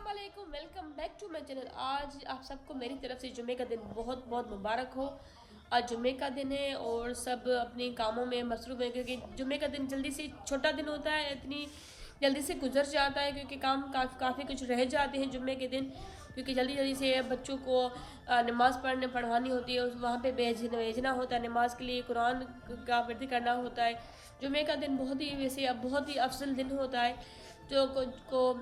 अस्सलामुअलैकुम, welcome back to my channel. आज आप सबको मेरी तरफ से जुम्मे का दिन बहुत बहुत मुबारक हो। आज जुम्मे का दिन है और सब अपने कामों में मसरूफ़ हैं क्योंकि जुम्मे का दिन जल्दी से छोटा दिन होता है, इतनी जल्दी से गुजर जाता है क्योंकि काम काफ़ी कुछ रह जाते हैं जुम्मे के दिन, क्योंकि जल्दी जल्दी से बच्चों को नमाज़ पढ़ानी होती है, वहाँ पे भेजना होता है नमाज के लिए, कुरान का वर्दी करना होता है। जुम्मे का दिन बहुत ही वैसे अब बहुत ही अफजल दिन होता है जो को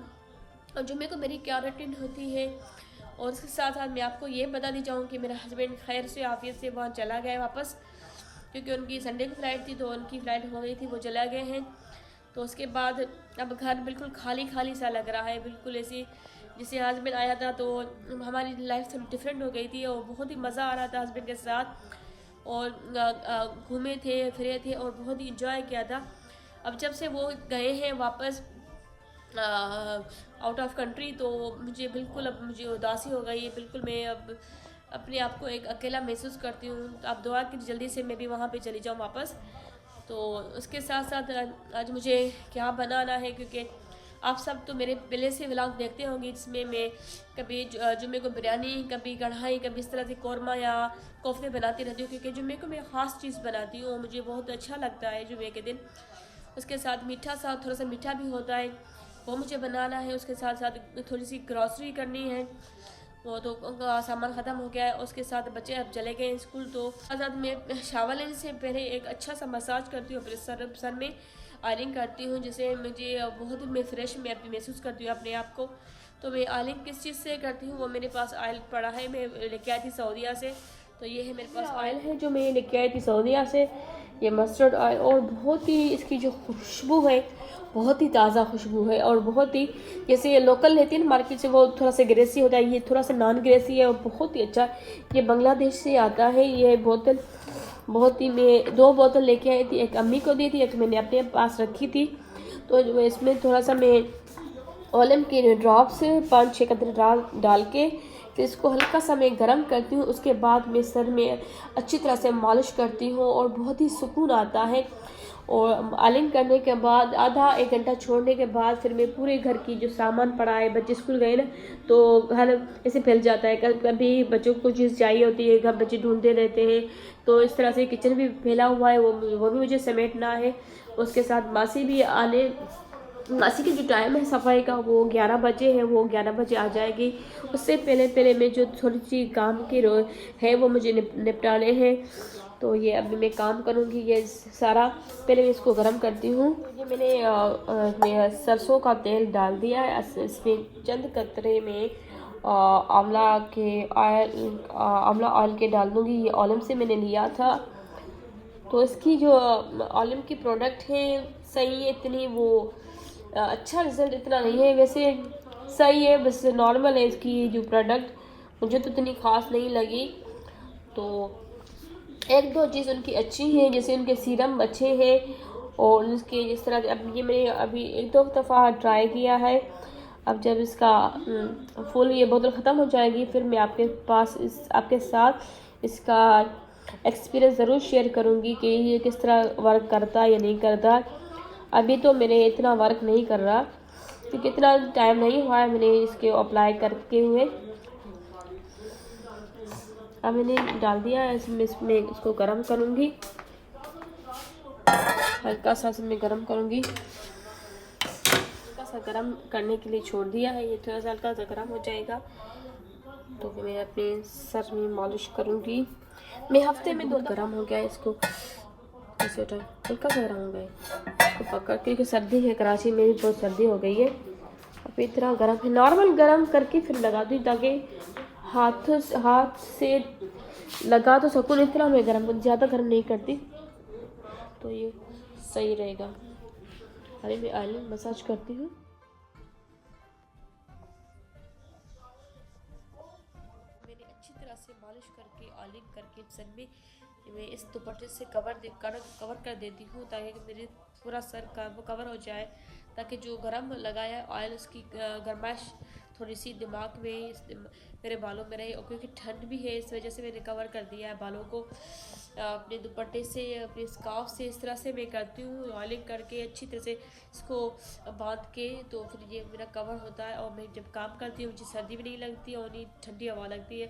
और जुम्मे को मेरी क्या रूटीन होती है। और उसके साथ साथ मैं आपको ये बतानी चाहूँ कि मेरा हस्बैंड खैर से आफियत से वहाँ चला गया है वापस, क्योंकि उनकी संडे की फ़्लाइट थी तो उनकी फ़्लाइट हो गई थी, वो चला गए हैं। तो उसके बाद अब घर बिल्कुल खाली खाली सा लग रहा है, बिल्कुल ऐसी जैसे हस्बैंड आया था तो हमारी लाइफ थोड़ी डिफरेंट हो गई थी और बहुत ही मज़ा आ रहा था हस्बैंड के साथ, और घूमे थे फिरे थे और बहुत ही इंजॉय किया था। अब जब से वो गए हैं वापस आउट ऑफ कंट्री तो मुझे बिल्कुल अब मुझे उदासी हो गई है, बिल्कुल मैं अब अपने आप को एक अकेला महसूस करती हूँ। तो आप दुआ की जल्दी से मैं भी वहाँ पे चली जाऊँ वापस। तो उसके साथ साथ आज मुझे क्या बनाना है, क्योंकि आप सब तो मेरे पहले से व्लॉग देखते होंगे जिसमें मैं कभी जुम्मे को बिरयानी, कभी कढ़ाई, कभी इस तरह से कौरमा या कोफ्ते बनाती रहती हूँ, क्योंकि जुम्मे को मैं ख़ास चीज़ बनाती हूँ और मुझे बहुत अच्छा लगता है जुम्मे के दिन। उसके साथ मीठा सा थोड़ा सा मीठा भी होता है, वो मुझे बनाना है। उसके साथ साथ थोड़ी सी ग्रॉसरी करनी है, वो तो उनका सामान ख़त्म हो गया है। उसके साथ बच्चे अब चले गए हैं स्कूल, तो साथ साथ मैं शावर लेने से पहले एक अच्छा सा मसाज करती हूँ, अपने सर में आयरिंग करती हूँ, जिससे मुझे बहुत ही मैं फ्रेश मैं अपनी महसूस करती हूँ अपने आप को। तो मैं आयरिंग किस चीज़ से करती हूँ, वो मेरे पास ऑयल पड़ा है, मैं लेके आई थी सऊदीया से। तो ये है मेरे पास ऑयल है जो मैं लेके आई थी सऊदीया से, ये मस्टर्ड ऑयल, और बहुत ही इसकी जो खुशबू है बहुत ही ताज़ा खुशबू है, और बहुत ही जैसे ये लोकल लेती है ना मार्केट से, वो थोड़ा सा ग्रेसी होता है, ये थोड़ा सा नॉन ग्रेसी है और बहुत ही अच्छा। ये बांग्लादेश से आता है ये बोतल, बहुत ही मैं 2 बोतल लेके आई थी, एक अम्मी को दी थी, एक मैंने अपने पास रखी थी। तो इसमें थोड़ा सा मैं ओलम के ड्रॉप्स 5-6 कतरे डाल के फिर इसको हल्का सा मैं गर्म करती हूँ। उसके बाद मैं सर में अच्छी तरह से मालिश करती हूँ और बहुत ही सुकून आता है। और आलिंग करने के बाद आधा 1 घंटा छोड़ने के बाद फिर मैं पूरे घर की जो सामान पड़ा है, बच्चे स्कूल गए ना तो घर ऐसे फैल जाता है, कभी बच्चों को चीज़ चाहिए होती है, घर बच्चे ढूंढते रहते हैं, तो इस तरह से किचन भी फैला हुआ है, वो भी मुझे समेटना है। उसके साथ मासी की जो टाइम है सफाई का वो 11 बजे है, वो 11 बजे आ जाएगी। उससे पहले पहले मैं जो थोड़ी सी काम की है वो मुझे निपटाने हैं। तो ये अभी मैं काम करूँगी, ये सारा पहले मैं इसको गर्म करती हूँ। ये मैं सरसों का तेल डाल दिया है, इसमें चंद कतरे में आंवला ऑयल के डाल दूँगी। ये ऑलम से मैंने लिया था, तो इसकी जो ऑलम की प्रोडक्ट है सही है, इतनी वो अच्छा रिज़ल्ट इतना नहीं है, वैसे सही है, बस नॉर्मल है इसकी जो प्रोडक्ट, मुझे तो इतनी ख़ास नहीं लगी। तो 1-2 चीज़ उनकी अच्छी हैं, जैसे उनके सीरम अच्छे हैं, और उसके जिस तरह अब ये मैंने अभी 1-2 दफ़ा ट्राई किया है। अब जब इसका फुल ये बोतल ख़त्म हो जाएगी फिर मैं आपके साथ इसका एक्सपीरियंस ज़रूर शेयर करूँगी कि ये किस तरह वर्क करता है या नहीं करता। अभी तो मेरे इतना वर्क नहीं कर रहा क्योंकि इतना टाइम नहीं हुआ है मैंने इसके अप्लाई करके हुए। अब मैंने डाल दिया है, इसमें इसको गर्म करूँगी, हल्का सा इसमें गर्म करूँगी, हल्का सा गर्म करने के लिए छोड़ दिया है। ये थोड़ा सा हल्का सा गर्म हो जाएगा तो फिर मैं अपने सर में मालिश करूँगी। मैं हफ्ते में 2 गर्म हो गया इसको, ऐसे टाइम हल्का सा गर्म हो गया इसको पकड़, क्योंकि सर्दी है, कराची में भी बहुत सर्दी हो गई है। अब इतना गर्म है, नॉर्मल गर्म करके फिर लगा दूँ ताकि हाथ से लगा तो सकूँ, इतना मैं गर्म ज़्यादा गर्म नहीं करती, तो ये सही रहेगा। अरे मैं ऑयलिंग मसाज करती हूँ। मैंने अच्छी तरह से मालिश करके ऑयलिंग करके सर में मैं इस दुपट्टे से कवर कर देती हूँ ताकि मेरे पूरा सर का वो कवर हो जाए, ताकि जो गरम लगाया ऑयल उसकी गरमाइश थोड़ी सी दिमाग में मेरे बालों में रहे, और क्योंकि ठंड भी है इस वजह से मैंने कवर कर दिया है बालों को अपने दुपट्टे से, अपने स्कार्फ से। इस तरह से मैं करती हूँ, ऑयलिंग करके अच्छी तरह से इसको बांध के, तो फिर ये मेरा कवर होता है। और मैं जब काम करती हूँ मुझे सर्दी भी नहीं लगती और नहीं ठंडी हवा लगती है।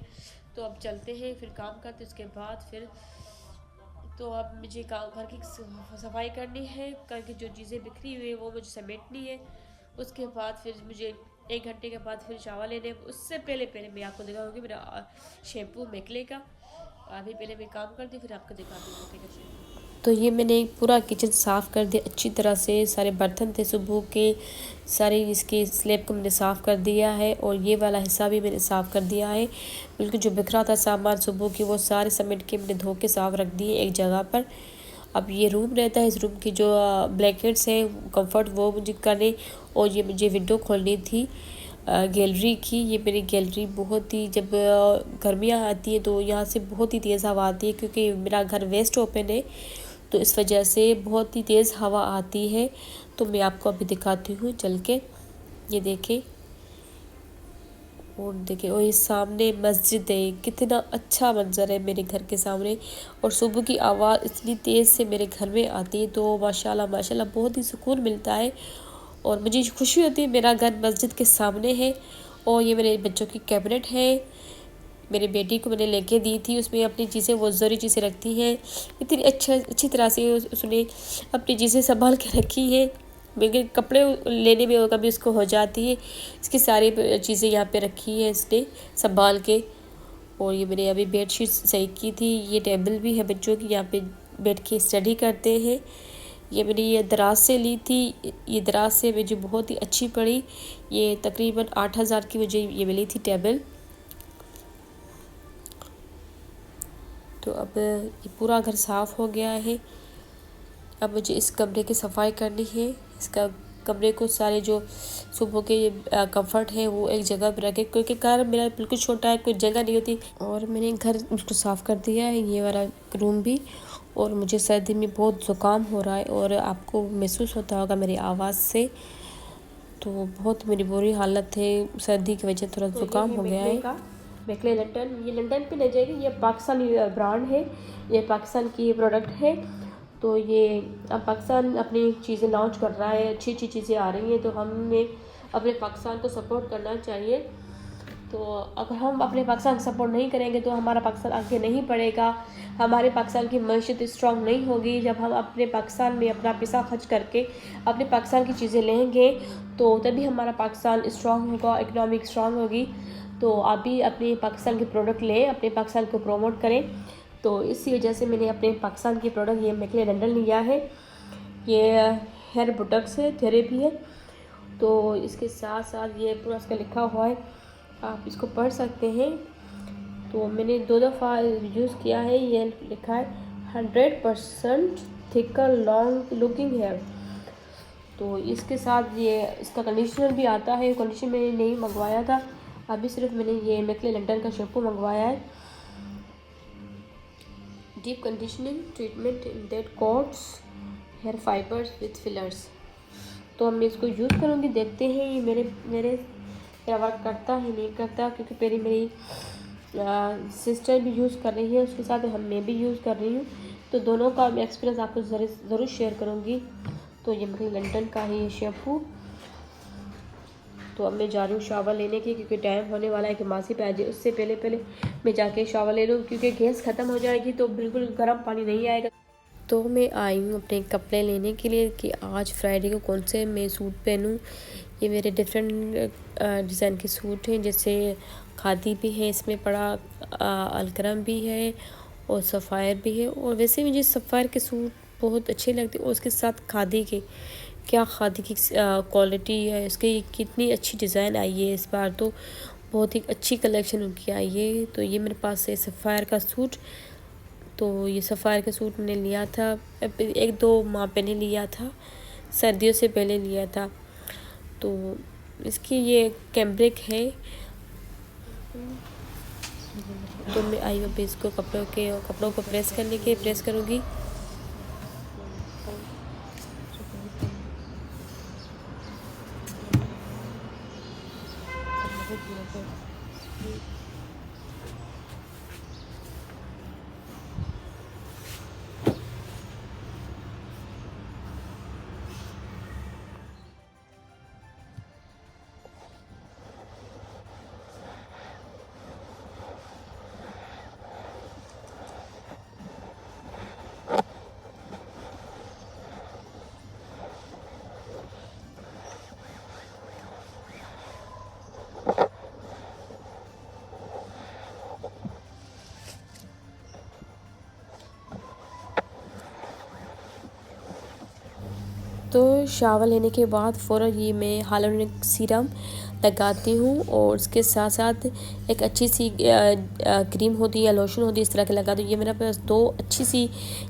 तो अब चलते हैं, फिर काम करते हैं। उसके बाद फिर तो अब मुझे घर की सफाई करनी है, घर की जो चीज़ें बिखरी हुई है वो मुझे समेटनी है। उसके बाद फिर मुझे 1 घंटे के बाद फिर शावर लेने। उससे पहले पहले मैं आपको दिखाऊंगी मेरा शैम्पू मेकले का। अभी पहले मैं काम करती हूँ, फिर आपको दिखाती हूँ मेकले का शैम्पू। तो ये मैंने पूरा किचन साफ़ कर दिया अच्छी तरह से। सारे बर्तन थे सुबह के, सारे इसके स्लैब को मैंने साफ़ कर दिया है, और ये वाला हिस्सा भी मैंने साफ़ कर दिया है। बिल्कुल जो बिखरा था सामान सुबह की वो सारे समेट के मैंने धो के साफ़ रख दिए एक जगह पर। अब ये रूम रहता है, इस रूम की जो ब्लैंकेट्स हैं कंफर्ट वो मुझे करने, और ये मुझे विंडो खोलनी थी गैलरी की। ये मेरी गैलरी बहुत ही, जब गर्मियाँ आती हैं तो यहाँ से बहुत ही तेज़ हवा आती है, क्योंकि मेरा घर वेस्ट ओपन है तो इस वजह से बहुत ही तेज़ हवा आती है। तो मैं आपको अभी दिखाती हूँ चल के, ये देखें। और देखिए, और ये सामने मस्जिद है, कितना अच्छा मंजर है मेरे घर के सामने। और सुबह की आवाज़ इतनी तेज़ से मेरे घर में आती है तो माशाल्लाह माशाल्लाह बहुत ही सुकून मिलता है, और मुझे खुशी होती है मेरा घर मस्जिद के सामने है। और ये मेरे बच्चों की कैबिनेट है, मेरी बेटी को मैंने लेके दी थी, उसमें अपनी चीज़ें वो ज़रूरी चीज़ें रखती है। इतनी अच्छी तरह से उसने अपनी चीज़ें संभाल के रखी है। मेरे कपड़े लेने में कभी उसको हो जाती है, इसकी सारी चीज़ें यहाँ पे रखी है इसने संभाल के। और ये मैंने अभी बेडशीट सही की थी। ये टेबल भी है बच्चों की, यहाँ पे बैठ के स्टडी करते हैं। ये मैंने ये दराज से ली थी, ये दराज से मुझे बहुत ही अच्छी पड़ी। ये तकरीबन 8,000 की मुझे ये मिली थी टेबल। तो अब ये पूरा घर साफ़ हो गया है। अब मुझे इस कमरे की सफाई करनी है। इसका कमरे को सारे जो सुबह के कंफर्ट है वो एक जगह पर रखे, क्योंकि घर मेरा बिल्कुल छोटा है, कोई जगह नहीं होती। और मैंने घर उसको साफ़ कर दिया है, ये वाला रूम भी। और मुझे सर्दी में बहुत ज़ुकाम हो रहा है, और आपको महसूस होता होगा मेरी आवाज़ से, तो बहुत मेरी बुरी हालत है सर्दी की वजह, थोड़ा ज़ुकाम हो गया है। मेकले लंदन, ये लंदन पे नहीं जाएगी, ये पाकिस्तानी ब्रांड है, ये पाकिस्तान की प्रोडक्ट है। तो ये अब पाकिस्तान अपनी चीज़ें लॉन्च कर रहा है, अच्छी अच्छी चीज़ें आ रही हैं, तो हमें अपने पाकिस्तान को सपोर्ट करना चाहिए। तो अगर हम अपने पाकिस्तान को सपोर्ट नहीं करेंगे तो हमारा पाकिस्तान आगे नहीं बढ़ेगा, हमारे पाकिस्तान की मईशत स्ट्रॉन्ग नहीं होगी। जब हम अपने पाकिस्तान में अपना पैसा खर्च करके अपने पाकिस्तान की चीज़ें लेंगे तो तभी हमारा पाकिस्तान स्ट्रॉन्ग होगा, इकनॉमिक स्ट्रॉन्ग होगी। तो आप भी अपने पाकिस्तान के प्रोडक्ट लें, अपने पाकिस्तान को प्रमोट करें। तो इसी वजह से मैंने अपने पाकिस्तान की प्रोडक्ट ये मेकले लंदन लिया है। ये हेयर प्रोडक्ट्स है, थेरेपी है। तो इसके साथ साथ ये पूरा इसका लिखा हुआ है, आप इसको पढ़ सकते हैं। तो मैंने 2 दफ़ा यूज़ किया है। ये लिखा है 100% थिकर लॉन्ग लुकिंग हेयर। तो इसके साथ ये इसका कंडीशनर भी आता है, कंडीशनर मैंने नहीं मंगवाया था, अभी सिर्फ मैंने ये मेकले लंदन का शैम्पू मंगवाया है। Deep conditioning treatment that coats hair fibres with fillers. तो मैं इसको यूज़ करूँगी, देखते हैं ये मेरा वर्क करता है नहीं करता, क्योंकि पहले मेरी सिस्टर भी यूज़ कर रही है, उसके साथ मैं भी यूज़ कर रही हूँ। तो दोनों का मैं एक्सपीरियंस आपको ज़रूर शेयर करूँगी। तो ये मेरे लंदन का है ये शैम्पू। तो अब मैं जा रही हूँ शावर लेने की, क्योंकि टाइम होने वाला है कि मासी पे आ जाए, उससे पहले पहले मैं जाके शावर ले लूँ, क्योंकि गैस ख़त्म हो जाएगी तो बिल्कुल गर्म पानी नहीं आएगा। तो मैं आई हूँ अपने कपड़े लेने के लिए कि आज फ्राइडे को कौन से मैं सूट पहनूँ। ये मेरे डिफरेंट डिज़ाइन के सूट हैं, जैसे खादी भी है इसमें पड़ा, अलकरम भी है और सफ़ायर भी है। और वैसे मुझे सफ़ायर के सूट बहुत अच्छे लगते हैं, और उसके साथ खादी के, क्या खादी की क्वालिटी है इसकी, कितनी अच्छी डिज़ाइन आई है इस बार, तो बहुत ही अच्छी कलेक्शन उनकी आई है। तो ये मेरे पास है सफ़ायर का सूट। तो ये सफ़ायर का सूट मैंने लिया था 1-2 माह पहले लिया था, सर्दियों से पहले लिया था। तो इसकी ये कैम्ब्रिक है। तो मैं आई हूँ इसको कपड़ों को प्रेस करूँगी। तो शावर लेने के बाद फ़ौरन ये मैं हाइलुरोनिक सीरम लगाती हूँ और उसके साथ साथ एक अच्छी सी क्रीम होती है या लोशन होती है, इस तरह के लगाती हूँ। ये मेरे पास दो अच्छी सी,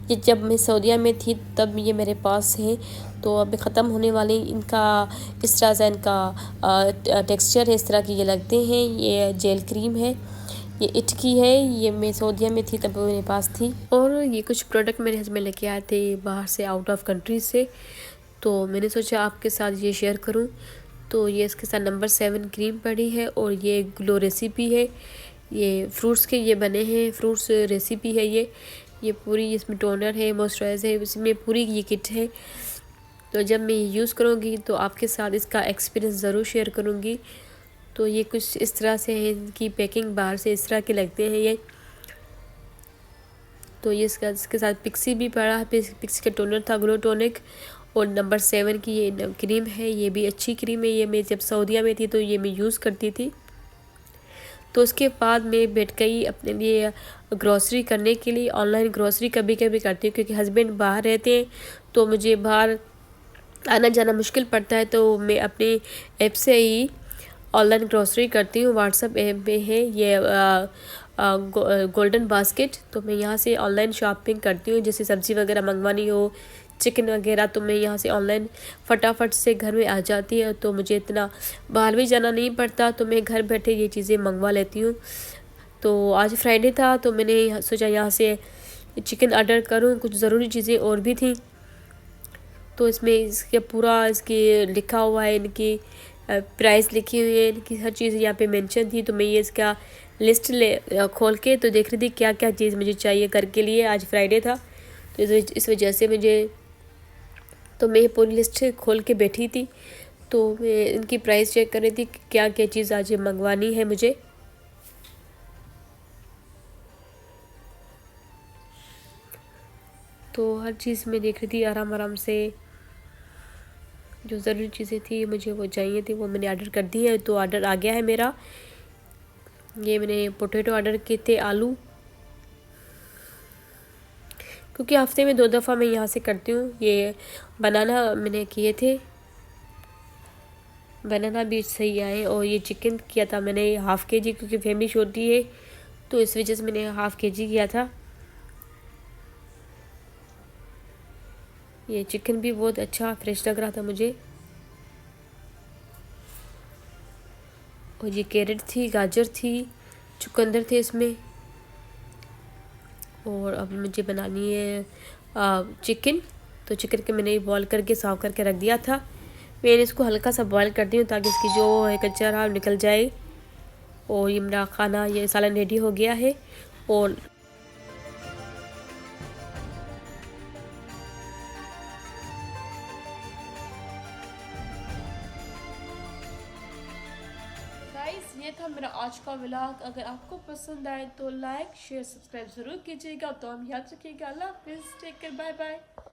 ये जब मैं सऊदीया में थी तब ये मेरे पास है, तो अभी ख़त्म होने वाली। इनका इस तरह से इनका टेक्सचर है, इस तरह के ये लगते हैं। ये जेल क्रीम है, ये इट की है। ये मैं सऊदीया में थी तब मेरे पास थी। और ये कुछ प्रोडक्ट मेरे हस्बैंड लेके आए थे बाहर से, आउट ऑफ कंट्री से, तो मैंने सोचा आपके साथ ये शेयर करूं। तो ये इसके साथ नंबर 7 क्रीम पड़ी है और ये ग्लो रेसिपी है। ये फ्रूट्स के ये बने हैं, फ्रूट्स रेसिपी है ये पूरी। इसमें टोनर है, मॉइस्चराइज है, इसमें पूरी ये किट है। तो जब मैं यूज़ करूँगी तो आपके साथ इसका एक्सपीरियंस ज़रूर शेयर करूँगी। तो ये कुछ इस तरह से है, इनकी पैकिंग बाहर से इस तरह के लगते हैं ये। तो ये इसके साथ पिक्सी भी पड़ा है, पिक्सी का टोनर था, ग्लो टॉनिक। और नंबर 7 की ये क्रीम है, ये भी अच्छी क्रीम है। ये मैं जब सऊदीया में थी तो ये मैं यूज़ करती थी। तो उसके बाद मैं बैठ गई अपने लिए ग्रॉसरी करने के लिए। ऑनलाइन ग्रॉसरी कभी कभी करती हूँ क्योंकि हस्बैंड बाहर रहते हैं, तो मुझे बाहर आना जाना मुश्किल पड़ता है। तो मैं अपने ऐप से ही ऑनलाइन ग्रॉसरी करती हूँ। व्हाट्सएप ऐप में है ये गोल्डन बास्केट, तो मैं यहाँ से ऑनलाइन शॉपिंग करती हूँ। जैसे सब्ज़ी वगैरह मंगवानी हो, चिकन वगैरह, तो मैं यहाँ से ऑनलाइन फटाफट से घर में आ जाती है। तो मुझे इतना बाहर भी जाना नहीं पड़ता, तो मैं घर बैठे ये चीज़ें मंगवा लेती हूँ। तो आज फ्राइडे था तो मैंने सोचा यहाँ से चिकन ऑर्डर करूँ। कुछ ज़रूरी चीज़ें और भी थी, तो इसमें इसके पूरा इसके लिखा हुआ है, इनकी प्राइस लिखी हुई है, इनकी हर चीज़ यहाँ पे मेंशन थी। तो मैं ये इसका लिस्ट खोल के तो देख रही थी क्या क्या चीज़ मुझे चाहिए घर के लिए। आज फ्राइडे था तो इस वजह से मैं ये पूरी लिस्ट खोल के बैठी थी। तो मैं इनकी प्राइस चेक कर रही थी कि क्या क्या चीज़ आज मंगवानी है मुझे। तो हर चीज़ मैं देख रही थी आराम आराम से। जो ज़रूरी चीज़ें थी मुझे वो चाहिए थी वो मैंने ऑर्डर कर दी है। तो ऑर्डर आ गया है मेरा। ये मैंने पोटैटो ऑर्डर किए थे, आलू, क्योंकि हफ्ते में 2 दफ़ा मैं यहाँ से करती हूँ। ये बनाना मैंने किए थे, बनाना भी सही आए। और ये चिकन किया था मैंने 1/2 kg, क्योंकि फैमिली छोटी है तो इस वजह से मैंने 1/2 kg किया था। ये चिकन भी बहुत अच्छा फ्रेश लग रहा था मुझे। और ये कैरेट थी, गाजर थी, चुकंदर थे इसमें। और अब मुझे बनानी है चिकन। तो चिकन के मैंने बॉईल करके साफ़ करके रख दिया था। मैंने इसको हल्का सा बॉईल कर दी हूँ ताकि इसकी जो है कच्चा रहा निकल जाए। और ये मेरा खाना, ये सालन रेडी हो गया है। और गाइस, ये था मेरा आज का व्लॉग। अगर आपको पसंद आए तो लाइक शेयर सब्सक्राइब ज़रूर कीजिएगा। तो हम याद रखिएगा। अल्लाह हाफिज़, टेक केयर, बाय बाय।